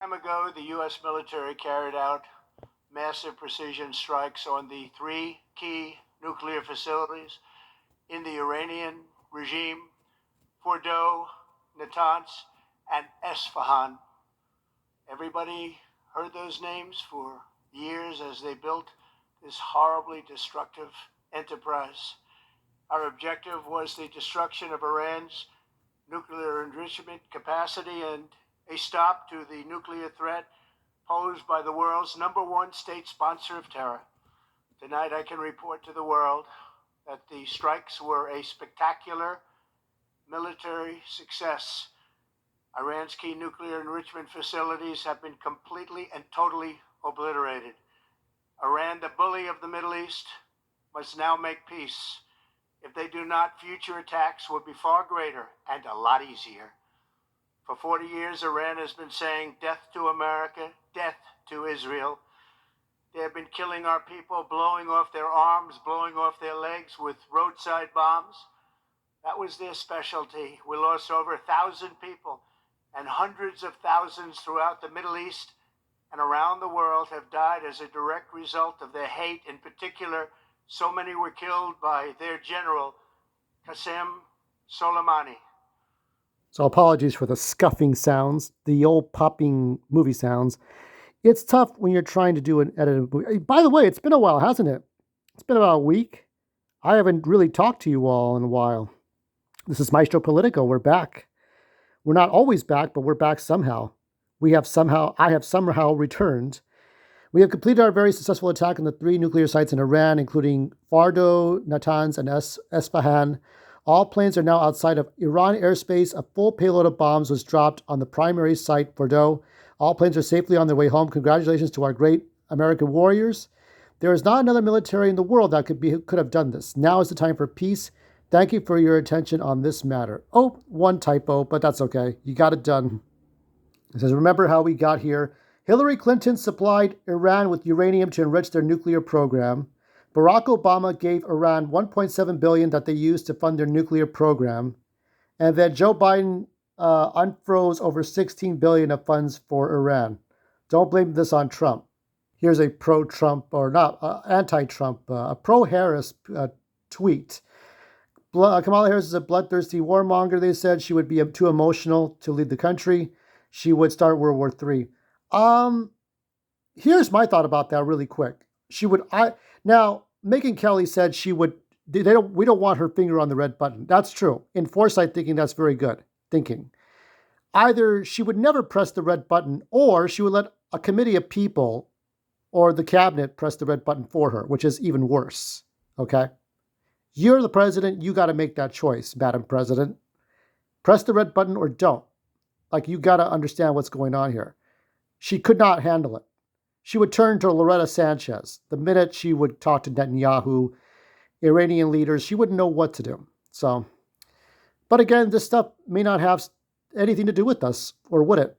Time ago, the U.S. military carried out massive precision strikes on the three key nuclear facilities in the Iranian regime: Fordow, Natanz, and Esfahan. Everybody heard those names for years as they built this horribly destructive enterprise. Our objective was the destruction of Iran's nuclear enrichment capacity and a stop to the nuclear threat posed by the world's number one state sponsor of terror. Tonight, I can report to the world that the strikes were a spectacular military success. Iran's key nuclear enrichment facilities have been completely and totally obliterated. Iran, the bully of the Middle East, must now make peace. If they do not, future attacks will be far greater and a lot easier. For 40 years, Iran has been saying death to America, death to Israel. They have been killing our people, blowing off their arms, blowing off their legs with roadside bombs. That was their specialty. We lost over 1,000 people, and hundreds of thousands throughout the Middle East and around the world have died as a direct result of their hate. In particular, so many were killed by their general, Qasem Soleimani. So apologies for the scuffing sounds, the old popping movie sounds. It's tough when you're trying to do an edited movie. By the way, it's been a while, hasn't it? It's been about a week. I haven't really talked to you all in a while. This is Maestro Politico. We're back. We're not always back, but we're back somehow. I have somehow returned. We have completed our very successful attack on the three nuclear sites in Iran, including Fordow, Natanz, and Esfahan. All planes are now outside of Iran airspace. A full payload of bombs was dropped on the primary site, Fordow. All planes are safely on their way home. Congratulations to our great American warriors. There is not another military in the world that could have done this. Now is the time for peace. Thank you for your attention on this matter. Oh, one typo, but that's okay. You got it done. It says, remember how we got here. Hillary Clinton supplied Iran with uranium to enrich their nuclear program. Barack Obama gave Iran $1.7 billion that they used to fund their nuclear program. And then Joe Biden unfroze over $16 billion of funds for Iran. Don't blame this on Trump. Here's a pro-Trump, or not, anti-Trump, a pro-Harris tweet. Kamala Harris is a bloodthirsty warmonger, they said. She would be too emotional to lead the country. She would start World War III. Here's my thought about that really quick. Now, Megyn Kelly said we don't want her finger on the red button. That's true. In foresight thinking, that's very good thinking. Either she would never press the red button, or she would let a committee of people or the cabinet press the red button for her, which is even worse. Okay? You're the president. You got to make that choice, Madam President. Press the red button or don't. Like, you got to understand what's going on here. She could not handle it. She would turn to Loretta Sanchez. The minute she would talk to Netanyahu, Iranian leaders, she wouldn't know what to do. So, but again, this stuff may not have anything to do with us, or would it?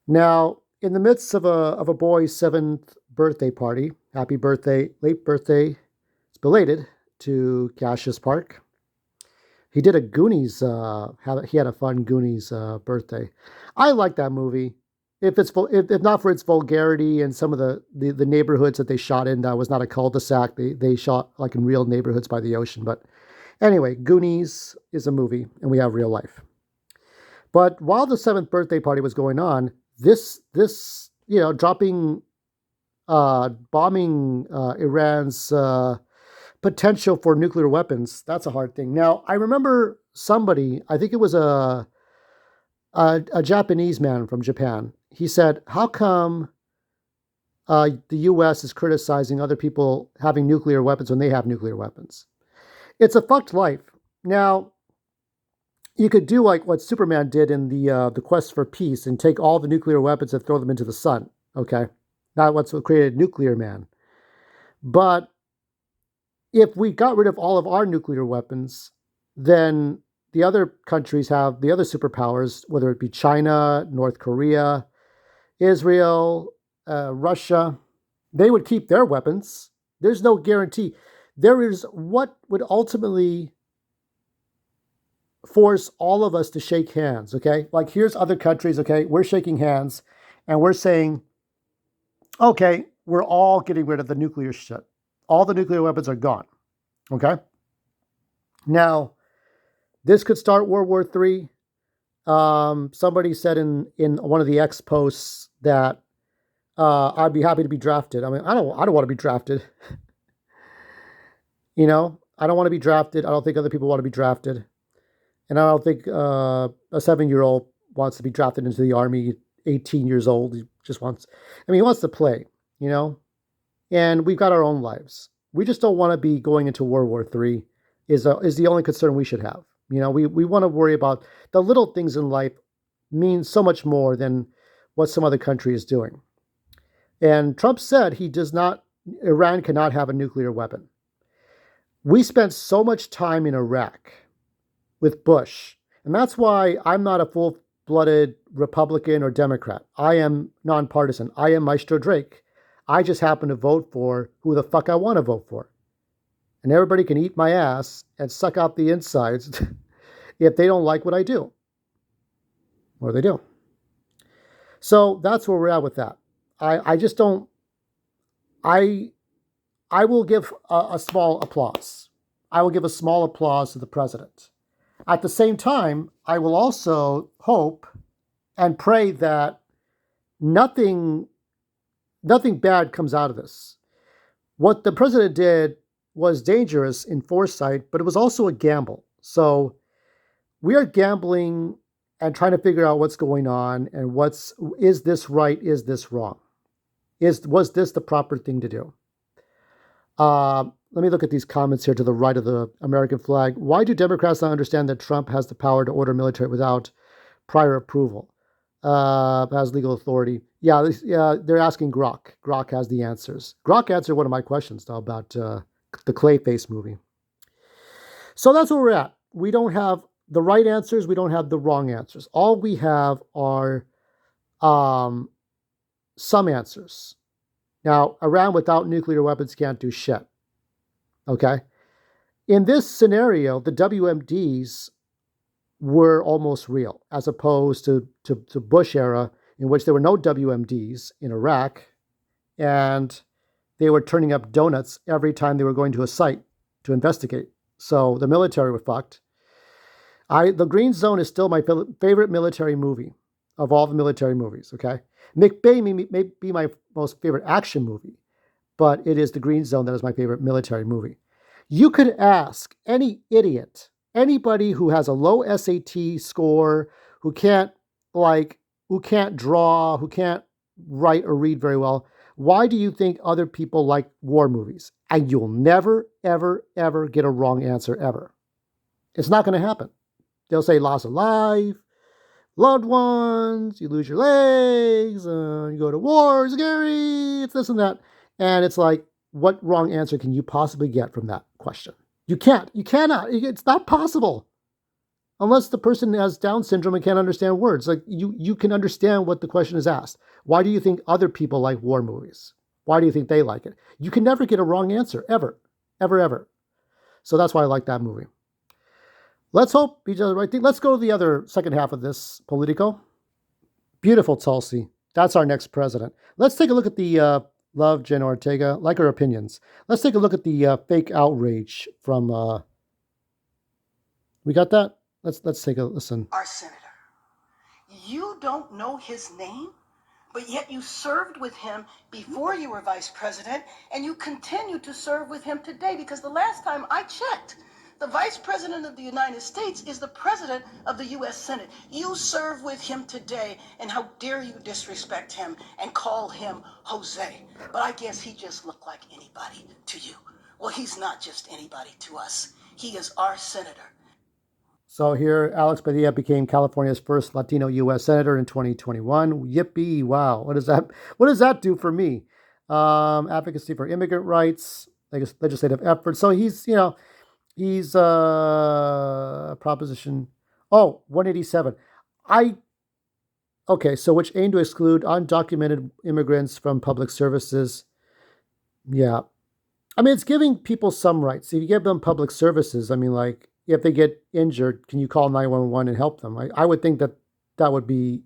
Now, in the midst of a boy's 7th birthday party, happy birthday, late birthday, it's belated, to Cassius Park. He did a Goonies, he had a fun Goonies birthday. I like that movie. If not for its vulgarity and some of the neighborhoods that they shot in, that was not a cul-de-sac. They shot like in real neighborhoods by the ocean. But anyway, Goonies is a movie, and we have real life. But while the 7th birthday party was going on, this bombing Iran's potential for nuclear weapons, that's a hard thing. Now, I remember somebody, I think it was a Japanese man from Japan. He said, how come the U.S. is criticizing other people having nuclear weapons when they have nuclear weapons? It's a fucked life. Now, you could do like what Superman did in the Quest for Peace and take all the nuclear weapons and throw them into the sun, okay? Not what's created Nuclear Man. But if we got rid of all of our nuclear weapons, then the other countries have, the other superpowers, whether it be China, North Korea, Israel, Russia, they would keep their weapons. There's no guarantee. There is what would ultimately force all of us to shake hands, okay? Like here's other countries, okay? We're shaking hands and we're saying, okay, we're all getting rid of the nuclear shit. All the nuclear weapons are gone, okay? Now, this could start World War III. Somebody said in one of the X posts that I'd be happy to be drafted. I mean, I don't want to be drafted. You know, I don't want to be drafted. I don't think other people want to be drafted. And I don't think a 7-year-old wants to be drafted into the army. 18 years old, he just wants. I mean, he wants to play. You know, and we've got our own lives. We just don't want to be going into World War III. Is the only concern we should have. You know, we want to worry about the little things in life mean so much more than what some other country is doing. And Trump said Iran cannot have a nuclear weapon. We spent so much time in Iraq with Bush, and that's why I'm not a full-blooded Republican or Democrat. I am nonpartisan. I am Maestro Drake. I just happen to vote for who the fuck I want to vote for. And everybody can eat my ass and suck out the insides if they don't like what I do. Or they do. So that's where we're at with that. I just don't. I will give a small applause. I will give a small applause to the president. At the same time, I will also hope and pray that nothing bad comes out of this. What the president did was dangerous in foresight, but it was also a gamble. So we are gambling and trying to figure out what's going on and is this right? Is this wrong? Was this the proper thing to do? Let me look at these comments here to the right of the American flag. Why do Democrats not understand that Trump has the power to order military without prior approval? Has legal authority. Yeah, they're asking Grok. Grok has the answers. Grok answered one of my questions, though, about the Clayface movie. So that's where we're at. We don't have the right answers. We don't have the wrong answers. All we have are some answers. Now, Iran without nuclear weapons can't do shit. Okay? In this scenario, the WMDs were almost real, as opposed to Bush era, in which there were no WMDs in Iraq, and they were turning up donuts every time they were going to a site to investigate. So the military were fucked. The Green Zone is still my favorite military movie of all the military movies, okay? McBay may be my most favorite action movie, but it is The Green Zone that is my favorite military movie. You could ask any idiot, anybody who has a low SAT score, who can't draw, who can't write or read very well, why do you think other people like war movies? And you'll never, ever, ever get a wrong answer, ever. It's not going to happen. They'll say loss of life, loved ones, you lose your legs, you go to war, it's scary, it's this and that. And it's like, what wrong answer can you possibly get from that question? You can't. You cannot. It's not possible. Unless the person has Down syndrome and can't understand words. Like, you can understand what the question is asked. Why do you think other people like war movies? Why do you think they like it? You can never get a wrong answer, ever. Ever, ever. So that's why I like that movie. Let's hope he does the right thing. Let's go to the other second half of this Politico. Beautiful Tulsi. That's our next president. Let's take a look at the Love Jen Ortega, like her opinions. Let's take a look at the fake outrage from. We got that? Let's take a listen. Our senator. You don't know his name, but yet you served with him before you were vice president, and you continue to serve with him today, because the last time I checked, the vice president of the United States is the president of the U.S. Senate. You serve with him today, and how dare you disrespect him and call him Jose? But I guess he just looked like anybody to you. Well, he's not just anybody to us. He is our senator. So here, Alex Padilla became California's first Latino U.S. Senator in 2021. Yippee! Wow, what does that do for me? Advocacy for immigrant rights, legislative efforts. So he's proposition 187. So which aim to exclude undocumented immigrants from public services. Yeah. I mean, it's giving people some rights. If you give them public services, I mean, like, if they get injured, can you call 911 and help them? I would think that that would be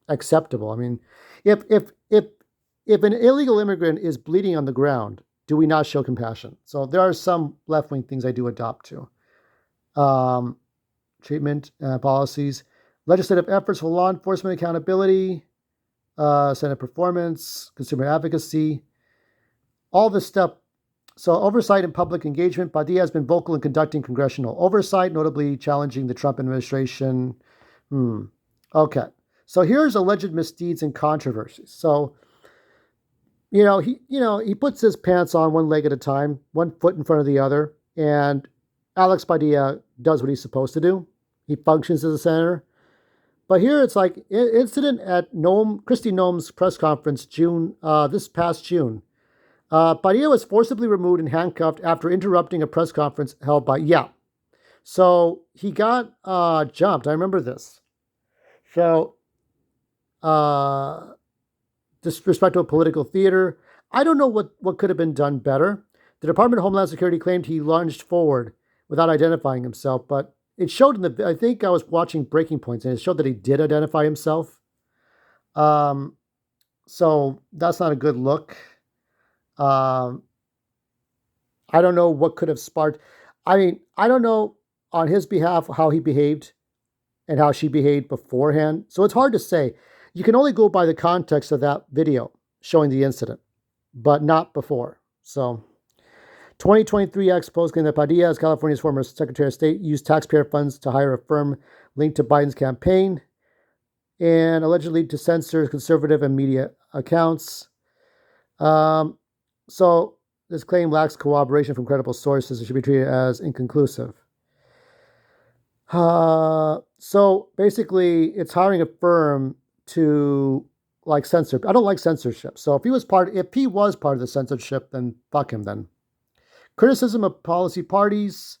acceptable. I mean, if an illegal immigrant is bleeding on the ground, do we not show compassion? So there are some left-wing things I do adopt to. Treatment policies, legislative efforts for law enforcement accountability, Senate performance, consumer advocacy, all this stuff. So oversight and public engagement. Padilla has been vocal in conducting congressional oversight, notably challenging the Trump administration. Okay. So here's alleged misdeeds and controversies. So, he puts his pants on one leg at a time, one foot in front of the other, and Alex Padilla does what he's supposed to do. He functions as a senator. But here it's like incident at Kristi Noem's press conference this past June. Padilla was forcibly removed and handcuffed after interrupting a press conference held by, So he got jumped. I remember this. So, disrespectful political theater. I don't know what could have been done better. The Department of Homeland Security claimed he lunged forward without identifying himself, but it showed I think I was watching Breaking Points, and it showed that he did identify himself. So that's not a good look. I don't know what could have sparked. I mean, I don't know on his behalf how he behaved and how she behaved beforehand. So it's hard to say. You can only go by the context of that video showing the incident, but not before. So 2023 Expos claimed that Padilla, as California's former Secretary of State, used taxpayer funds to hire a firm linked to Biden's campaign and allegedly to censor conservative and media accounts. So this claim lacks corroboration from credible sources and should be treated as inconclusive. So basically, it's hiring a firm to censor. I don't like censorship. So if he was part of the censorship, then fuck him then. Criticism of policy parties,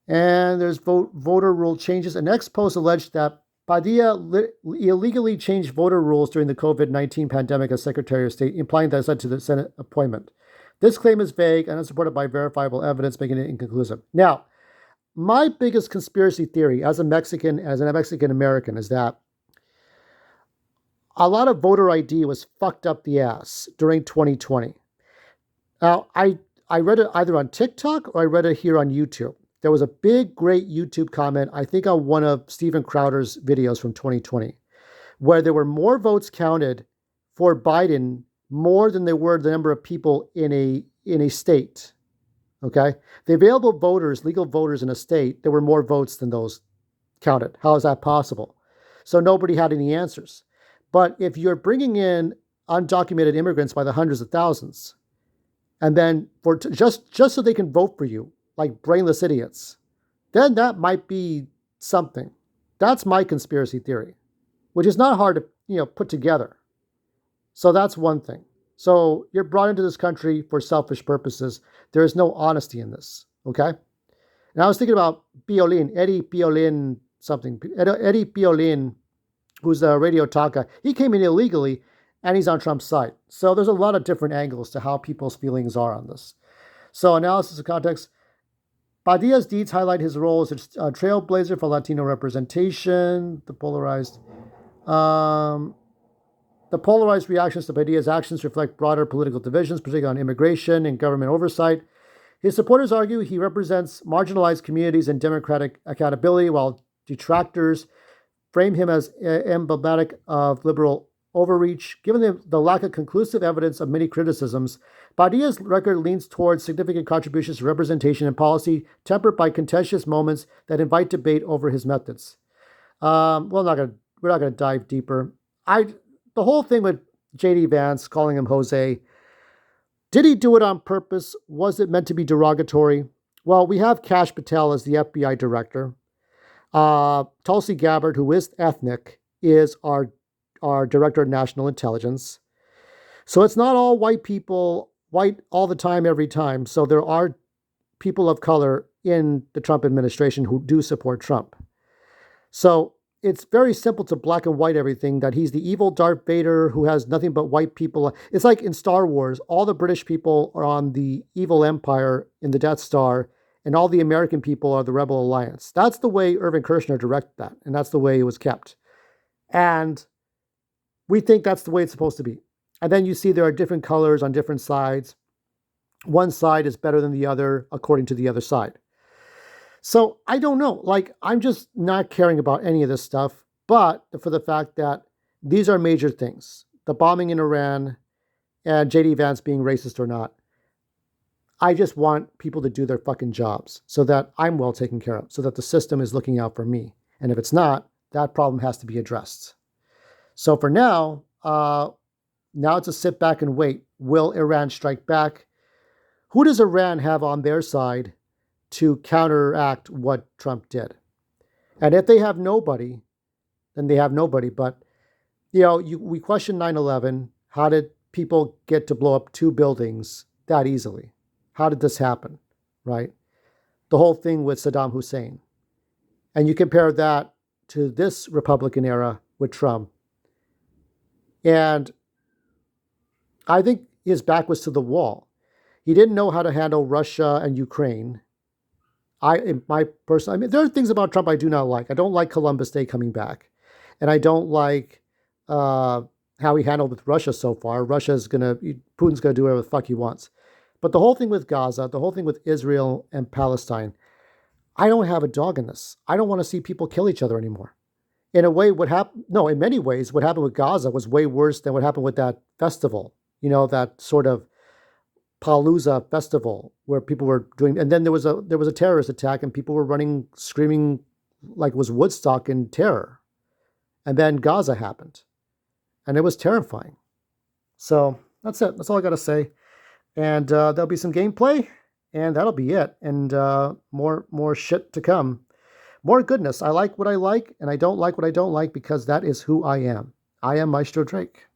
and there's voter rule changes. An ex-post alleged that Padilla illegally changed voter rules during the COVID-19 pandemic as Secretary of State, implying that it led to the Senate appointment. This claim is vague and unsupported by verifiable evidence, making it inconclusive. Now, my biggest conspiracy theory as a Mexican American, is that a lot of voter ID was fucked up the ass during 2020. Now, I read it either on TikTok or I read it here on YouTube. There was a big, great YouTube comment, I think on one of Steven Crowder's videos from 2020, where there were more votes counted for Biden more than there were the number of people in a state. Okay? The available voters, legal voters in a state, there were more votes than those counted. How is that possible? So nobody had any answers. But if you're bringing in undocumented immigrants by the hundreds of thousands, and then just so they can vote for you, like brainless idiots, then that might be something. That's my conspiracy theory, which is not hard to put together. So that's one thing. So you're brought into this country for selfish purposes. There is no honesty in this. Okay. And I was thinking about Eddie Piolín, who's a radio talk guy. He came in illegally, and he's on Trump's side. So there's a lot of different angles to how people's feelings are on this. So analysis of context. Padilla's deeds highlight his role as a trailblazer for Latino representation. The polarized reactions to Padilla's actions reflect broader political divisions, particularly on immigration and government oversight. His supporters argue he represents marginalized communities and democratic accountability, while detractors frame him as emblematic of liberal overreach. Given the lack of conclusive evidence of many criticisms, Padilla's record leans towards significant contributions to representation and policy, tempered by contentious moments that invite debate over his methods. We're not going to dive deeper. The whole thing with J.D. Vance, calling him Jose, did he do it on purpose? Was it meant to be derogatory? Well, we have Kash Patel as the FBI director. Tulsi Gabbard, who is ethnic, is our director of national intelligence. So it's not all white people, white all the time, every time. So there are people of color in the Trump administration who do support Trump. So it's very simple to black and white everything, that he's the evil Darth Vader who has nothing but white people. It's like in Star Wars, all the British people are on the evil empire in the Death Star, and all the American people are the Rebel Alliance. That's the way Irvin Kershner directed that, and that's the way it was kept. And we think that's the way it's supposed to be. And then you see there are different colors on different sides. One side is better than the other according to the other side. So I don't know. Like, I'm just not caring about any of this stuff, but for the fact that these are major things. The bombing in Iran and J.D. Vance being racist or not. I just want people to do their fucking jobs so that I'm well taken care of, so that the system is looking out for me. And if it's not, that problem has to be addressed. So for now, now it's a sit back and wait. Will Iran strike back? Who does Iran have on their side to counteract what Trump did? And if they have nobody, then they have nobody. But, we question 9/11. How did people get to blow up 2 buildings that easily? How did this happen, right? The whole thing with Saddam Hussein. And you compare that to this Republican era with Trump. And I think his back was to the wall. He didn't know how to handle Russia and Ukraine. There are things about Trump I do not like. I don't like Columbus Day coming back. And I don't like how he handled with Russia so far. Putin's going to do whatever the fuck he wants. But the whole thing with Gaza, the whole thing with Israel and Palestine, I don't have a dog in this. I don't want to see people kill each other anymore. In many ways, what happened with Gaza was way worse than what happened with that festival. That sort of Palooza festival where people were doing, and then there was a terrorist attack and people were running, screaming like it was Woodstock in terror. And then Gaza happened. And it was terrifying. So that's it. That's all I got to say. And there'll be some gameplay, and that'll be it. And more shit to come. More goodness. I like what I like, and I don't like what I don't like because that is who I am. I am Maestro Drake.